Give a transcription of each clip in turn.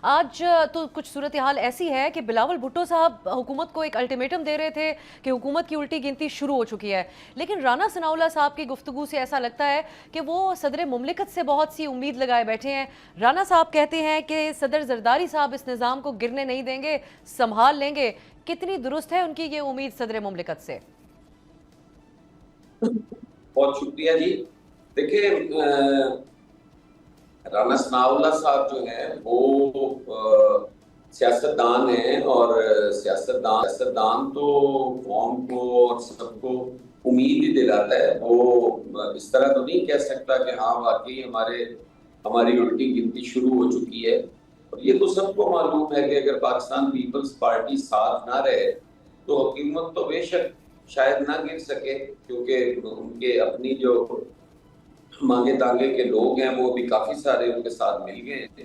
آج تو کچھ صورتحال ایسی ہے کہ بلاول بھٹو صاحب حکومت کو ایک الٹیمیٹم دے رہے تھے کہ حکومت کی الٹی گنتی شروع ہو چکی ہے، لیکن رانا ثناء اللہ صاحب کی گفتگو سے ایسا لگتا ہے کہ وہ صدر مملکت سے بہت سی امید لگائے بیٹھے ہیں۔ رانا صاحب کہتے ہیں کہ صدر زرداری صاحب اس نظام کو گرنے نہیں دیں گے، سنبھال لیں گے۔ کتنی درست ہے ان کی یہ امید صدر مملکت سے؟ بہت شکریہ جی۔ دیکھیں، رانا ثناء اللہ صاحب جو ہیں وہ سیاستدان ہیں، اور سیاستدان تو قوم کو اور سب کو امید ہی دلاتا ہے۔ وہ اس طرح تو نہیں کہہ سکتا کہ ہاں واقعی ہماری الٹی گنتی شروع ہو چکی ہے۔ اور یہ تو سب کو معلوم ہے کہ اگر پاکستان پیپلز پارٹی ساتھ نہ رہے تو حکومت تو بے شک شاید نہ گر سکے، کیونکہ ان کے اپنی جو مانگے تانگے کے لوگ ہیں وہ بھی کافی سارے ان کے ساتھ مل گئے ہیں،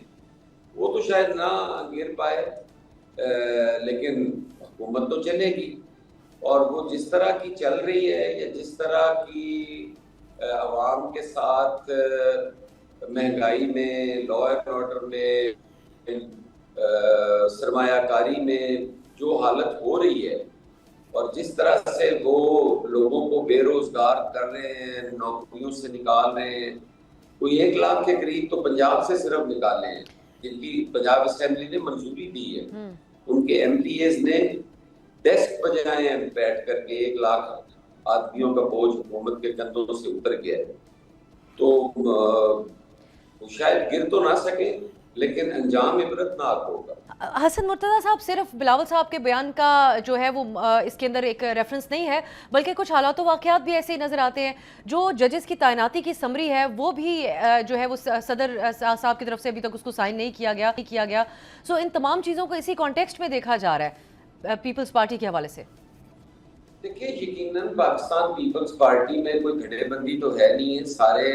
وہ تو شاید نہ گر پائے، لیکن حکومت تو چلے گی۔ اور وہ جس طرح کی چل رہی ہے یا جس طرح کی عوام کے ساتھ مہنگائی میں، لا اینڈ آرڈر میں، سرمایہ کاری میں جو حالت ہو رہی ہے، اور جس طرح سے وہ لوگوں کو بے روزگار کر رہے ہیں، نوکریوں سے نکال رہے ہیں، کوئی 1 لاکھ کے قریب تو پنجاب سے صرف نکالے ہیں جن کی پنجاب اسمبلی نے منظوری دی ہے۔ ان کے ایم پی ایز نے ڈیسک بجائے ہیں بیٹھ کر کے 1 لاکھ آدمیوں کا بوجھ حکومت کے کندھوں سے اتر گیا ہے۔ تو وہ شاید گر تو نہ سکے، لیکن انجام عبرتناک ہوگا۔ حسن مرتضیٰ صاحب، صرف بلاول صاحب کے بیان کا جو ہے وہ اس کے اندر ایک ریفرنس نہیں ہے، بلکہ کچھ حالات و واقعات بھی ایسے ہی نظر آتے ہیں۔ جو ججز کی تعیناتی کی سمری ہے وہ بھی جو ہے وہ صدر صاحب کی طرف سے ابھی تک اس کو سائن نہیں کیا گیا۔ سو ان تمام چیزوں کو اسی کانٹیکسٹ میں دیکھا جا رہا ہے پیپلز پارٹی کے حوالے سے۔ دیکھیں، یقیناً پاکستان پیپلز پارٹی میں کوئی گھٹے بندی تو ہے نہیں ہے، سارے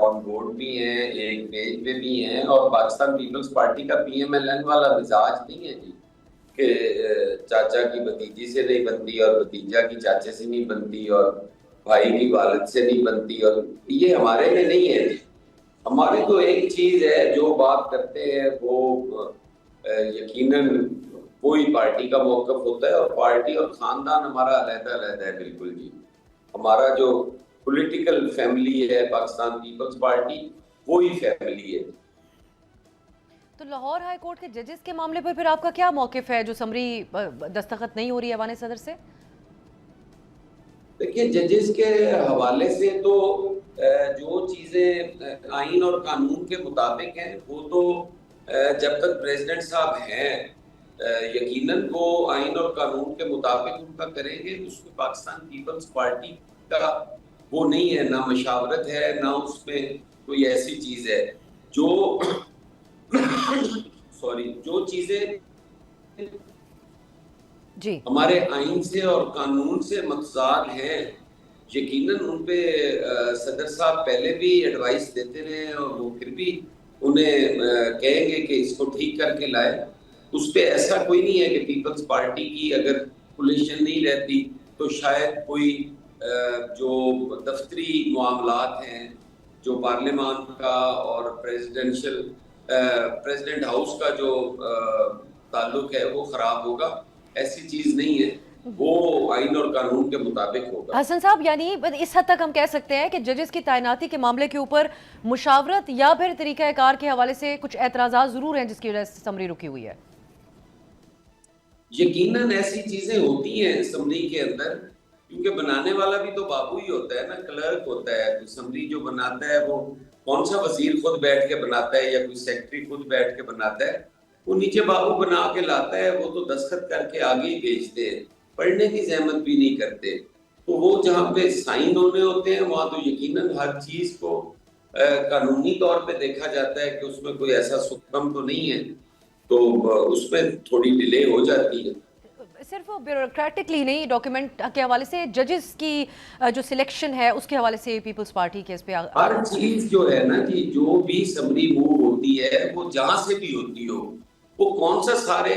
آن بورڈ بھی ہیں، ایک پیج پہ بھی ہیں، اور پاکستان پیپلز پارٹی کا پی ایم ایل این والا مزاج نہیں ہے جی کہ چاچا کی بھتیجی سے نہیں بنتی اور بھتیجا کی چاچے سے نہیں بنتی اور بھائی کی والد سے نہیں بنتی، اور یہ ہمارے میں نہیں ہے جی۔ ہمارے تو ایک چیز ہے، جو بات کرتے ہیں وہ یقیناً کوئی پارٹی کا موقف ہوتا ہے، اور پارٹی اور خاندان ہمارا علیحدہ علیحدہ ہے بالکل جی۔ ہمارا جو پولیٹیکل فیملی ہے پاکستان پیپلز پارٹی، وہی فیملی ہے۔ تو لاہور ہائی کورٹ کے ججز کے معاملے پر پھر آپ کا کیا موقف ہے جو سمری دستخط نہیں ہو رہی ہے ایوان صدر سے؟ دیکھیے، ججز کے حوالے سے تو جو چیزیں آئین اور قانون کے مطابق ہیں وہ تو جب تک پریزیڈنٹ صاحب ہیں یقیناً وہ آئین اور قانون کے مطابق ان کا کریں گے۔ اس میں پاکستان پیپلز پارٹی کا وہ نہیں ہے، نہ مشاورت ہے، نہ اس میں کوئی ایسی چیز ہے جو جو چیزیں جی ہمارے آئین سے اور قانون سے متضاد ہیں، یقیناً ان پہ صدر صاحب پہلے بھی ایڈوائس دیتے رہے ہیں، اور وہ پھر بھی انہیں کہیں گے کہ اس کو ٹھیک کر کے لائے۔ اس پہ ایسا کوئی نہیں ہے کہ پیپلز پارٹی کی اگر کولیشن نہیں رہتی تو شاید کوئی جو دفتری معاملات ہیں، جو پارلیمان کا اور پریزیڈنٹ ہاؤس کا جو تعلق ہے وہ خراب ہوگا۔ ایسی چیز نہیں ہے، وہ آئین اور قانون کے مطابق ہوگا۔ حسن صاحب، یعنی اس حد تک ہم کہہ سکتے ہیں کہ ججز کی تعیناتی کے معاملے کے اوپر مشاورت یا پھر طریقہ کار کے حوالے سے کچھ اعتراضات ضرور ہیں جس کی وجہ سے سمری رکی ہوئی ہے۔ یقیناً ایسی چیزیں ہوتی ہیں اسمبلی کے اندر، کیونکہ بنانے والا بھی تو بابو ہی ہوتا ہے نا، کلرک ہوتا ہے۔ اسمبلی جو بناتا ہے وہ کون سا وزیر خود بیٹھ کے بناتا ہے یا کوئی سیکرٹری خود بیٹھ کے بناتا ہے؟ وہ نیچے بابو بنا کے لاتا ہے، وہ تو دستخط کر کے آگے ہی بھیجتے ہیں، پڑھنے کی زحمت بھی نہیں کرتے۔ تو وہ جہاں پہ سائن ہونے ہوتے ہیں وہاں تو یقیناً ہر چیز کو قانونی طور پہ دیکھا جاتا ہے کہ اس میں کوئی ایسا سکم تو نہیں ہے، تو اس میں تھوڑی ڈیلے ہو جاتی ہے۔ صرف بیوروکریٹکلی نہیں، ڈاکیومنٹ کے حوالے سے ججز کی جو سلیکشن ہے اس کے حوالے سے پیپلز پارٹی کے اس پہ ہر چیز جو ہے نا جی، جو بھی سمری موو ہوتی ہے وہ جہاں سے بھی ہوتی ہو، وہ کون سا سارے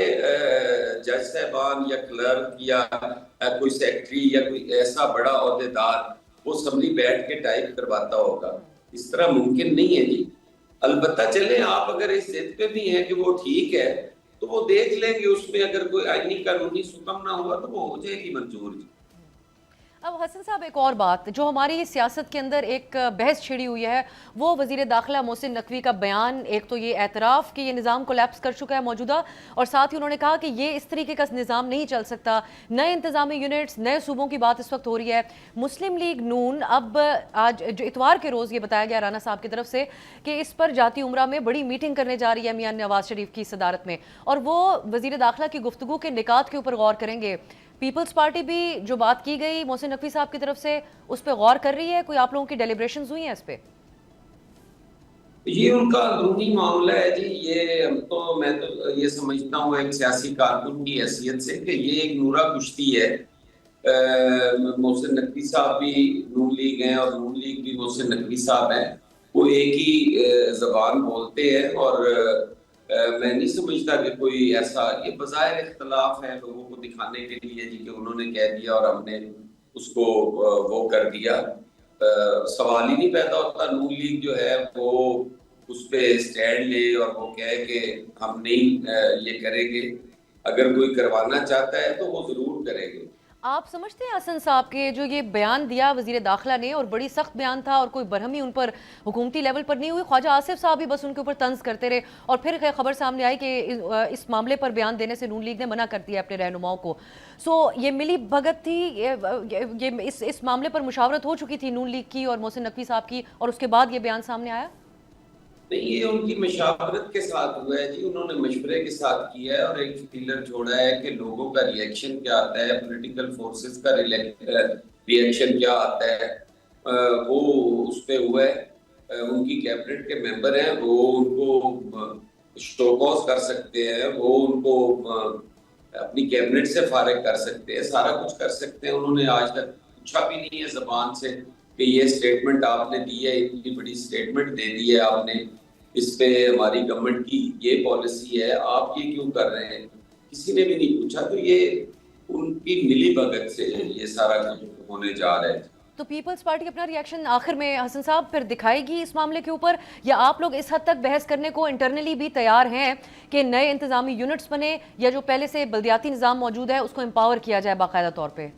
جج صاحبان یا کلرک یا کوئی سیکرٹری یا کوئی ایسا بڑا عہدیدار وہ سمری بیٹھ کے ٹائپ کرواتا ہوگا؟ اس طرح ممکن نہیں ہے جی۔ البتہ چلیں آپ اگر اس ضد پہ بھی ہیں کہ وہ ٹھیک ہے تو وہ دیکھ لیں گے، اس میں اگر کوئی آئینی قانونی حکم نہ ہوا تو وہ ہو جائے گی منظور. اب حسن صاحب ایک اور بات جو ہماری سیاست کے اندر ایک بحث چھڑی ہوئی ہے وہ وزیر داخلہ محسن نقوی کا بیان. ایک تو یہ اعتراف کہ یہ نظام کولیپس کر چکا ہے موجودہ، اور ساتھ ہی انہوں نے کہا کہ یہ اس طریقے کا نظام نہیں چل سکتا. نئے انتظامی یونٹس، نئے صوبوں کی بات اس وقت ہو رہی ہے. مسلم لیگ نون اب آج جو اتوار کے روز یہ بتایا گیا رانا صاحب کی طرف سے کہ اس پر جاتی عمرہ میں بڑی میٹنگ کرنے جا رہی ہے میاں نواز شریف کی صدارت میں، اور وہ وزیر داخلہ کی گفتگو کے نکات کے اوپر غور کریں گے. پیپلز پارٹی بھی جو بات کی گئی محسن نقوی صاحب کی طرف سے اس پہ غور کر رہی ہے؟ کوئی آپ لوگوں کی ڈیلیبریشنز ہوئی ہیں اس پہ؟ یہ ان کا اندرونی معاملہ ہے جی. یہ میں تو یہ سمجھتا ہوں ایک سیاسی کارکن کی حیثیت سے کہ یہ ایک نورا کشتی ہے. محسن نقوی صاحب بھی نون لیگ ہیں اور نون لیگ بھی محسن نقوی صاحب ہیں. وہ ایک ہی زبان بولتے ہیں، اور میں نہیں سمجھتا کہ کوئی ایسا، یہ بظاہر اختلاف ہے لوگوں کو دکھانے کے لیے جی کہ انہوں نے کہہ دیا اور ہم نے اس کو وہ کر دیا. سوال ہی نہیں پیدا ہوتا. نون لیگ جو ہے وہ اس پہ سٹینڈ لے اور وہ کہے کہ ہم نہیں یہ کریں گے. اگر کوئی کروانا چاہتا ہے تو وہ ضرور کریں گے. آپ سمجھتے ہیں حسن صاحب کے جو یہ بیان دیا وزیر داخلہ نے، اور بڑی سخت بیان تھا اور کوئی برہمی ان پر حکومتی لیول پر نہیں ہوئی، خواجہ آصف صاحب بھی بس ان کے اوپر طنز کرتے رہے، اور پھر خبر سامنے آئی کہ اس معاملے پر بیان دینے سے نون لیگ نے منع کر دیا اپنے رہنماؤں کو. یہ ملی بھگت تھی، یہ اس معاملے پر مشاورت ہو چکی تھی نون لیگ کی اور محسن نقوی صاحب کی، اور اس کے بعد یہ بیان سامنے آیا؟ نہیں، یہ ان کی مشاورت کے ساتھ ہوا ہے جی. انہوں نے مشورے کے ساتھ کیا ہے اور ایک فیلر چھوڑا ہے کہ لوگوں کا ری ایکشن کیا آتا ہے، پولیٹیکل فورسز کا ری ایکشن کیا آتا ہے، وہ اس پہ ہوا ہے. ان کی کیبنٹ کے ممبر ہیں، وہ ان کو شو کوز کر سکتے ہیں، وہ ان کو اپنی کیبنٹ سے فارغ کر سکتے ہیں، سارا کچھ کر سکتے ہیں. انہوں نے آج تک پوچھا بھی نہیں ہے زبان سے کہ یہ سٹیٹمنٹ آپ نے دی ہے، اتنی بڑی سٹیٹمنٹ دے دی ہے آپ نے، اس پہ ہماری گورنمنٹ کی یہ پالیسی ہے، آپ یہ کیوں کر رہے ہیں، کسی نے بھی نہیں پوچھا. تو یہ ان کی ملی بھگت سے یہ سارا کچھ ہونے جا رہا ہے. تو پیپلز پارٹی اپنا ری ایکشن آخر میں حسن صاحب پھر دکھائے گی اس معاملے کے اوپر، یا آپ لوگ اس حد تک بحث کرنے کو انٹرنلی بھی تیار ہیں کہ نئے انتظامی یونٹس بنے، یا جو پہلے سے بلدیاتی نظام موجود ہے اس کو امپاور کیا جائے باقاعدہ طور پہ؟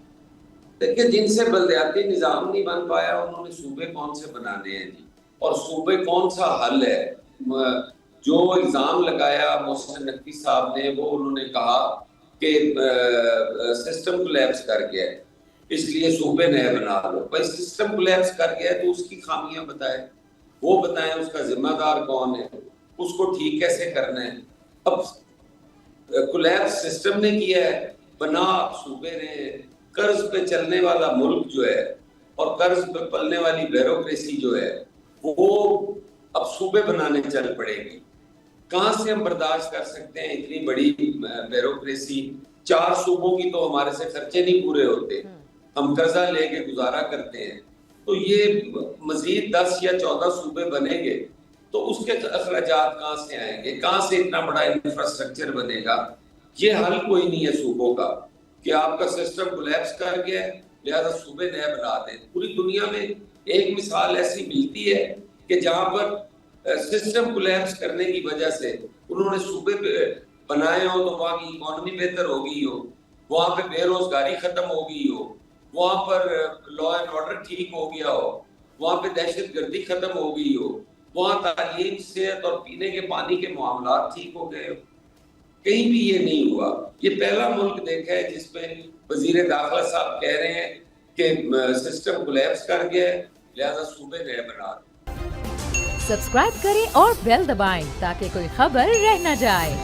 دیکھیں، جن سے بلدیاتی نظام نہیں بن پایا انہوں نے صوبے کون سے بنانے ہیں جی، اور صوبے کون سا حل ہے. جو الزام لگایا محسن نقوی صاحب نے، وہ انہوں نے کہا کہ سسٹم کولیپس کر گیا ہے اس لیے صوبے نئے بنا لو. بھائی سسٹم کولیپس کر گیا ہے تو اس کی خامیاں بتائیں، وہ بتائیں اس کا ذمہ دار کون ہے، اس کو ٹھیک کیسے کرنا ہے. اب کولیپس سسٹم نے کیا ہے، بنا صوبے نے. قرض پہ چلنے والا ملک جو ہے اور قرض پہ پلنے والی بیوروکریسی جو ہے وہ اب صوبے بنانے چل پڑے گی. کہاں سے ہم برداشت کر سکتے ہیں اتنی بڑی بیوروکریسی؟ 4 صوبوں کی تو ہمارے سے خرچے نہیں پورے ہوتے، ہم قرضہ لے کے گزارا کرتے ہیں. تو یہ مزید 10 یا 14 صوبے بنیں گے تو اس کے اخراجات کہاں سے آئیں گے؟ کہاں سے اتنا بڑا انفراسٹرکچر بنے گا؟ یہ حل کوئی نہیں ہے صوبوں کا کہ آپ کا سسٹم کولیپس کر گیا ہے لہذا صوبے نئے بنا دیں. پوری دنیا میں ایک مثال ایسی ملتی ہے کہ جہاں پر سسٹم کولیپس کرنے کی وجہ سے انہوں نے صوبے بنائے ہو تو وہاں کی اکانومی بہتر ہو گئی ہو، وہاں پہ بے روزگاری ختم ہو گئی ہو، وہاں پر لا اینڈ آرڈر ٹھیک ہو گیا ہو، وہاں پہ دہشت گردی ختم ہو گئی ہو، وہاں تعلیم، صحت اور پینے کے پانی کے معاملات ٹھیک ہو گئے ہو. کہیں بھی یہ نہیں ہوا. یہ پہلا ملک دیکھا ہے جس میں وزیر داخلہ صاحب کہہ رہے ہیں کہ سسٹم کولیپس کر گیا ہے لہذا صوبے نئے بنا دیں. سبسکرائب کریں اور بیل دبائیں تاکہ کوئی خبر رہ نہ جائے.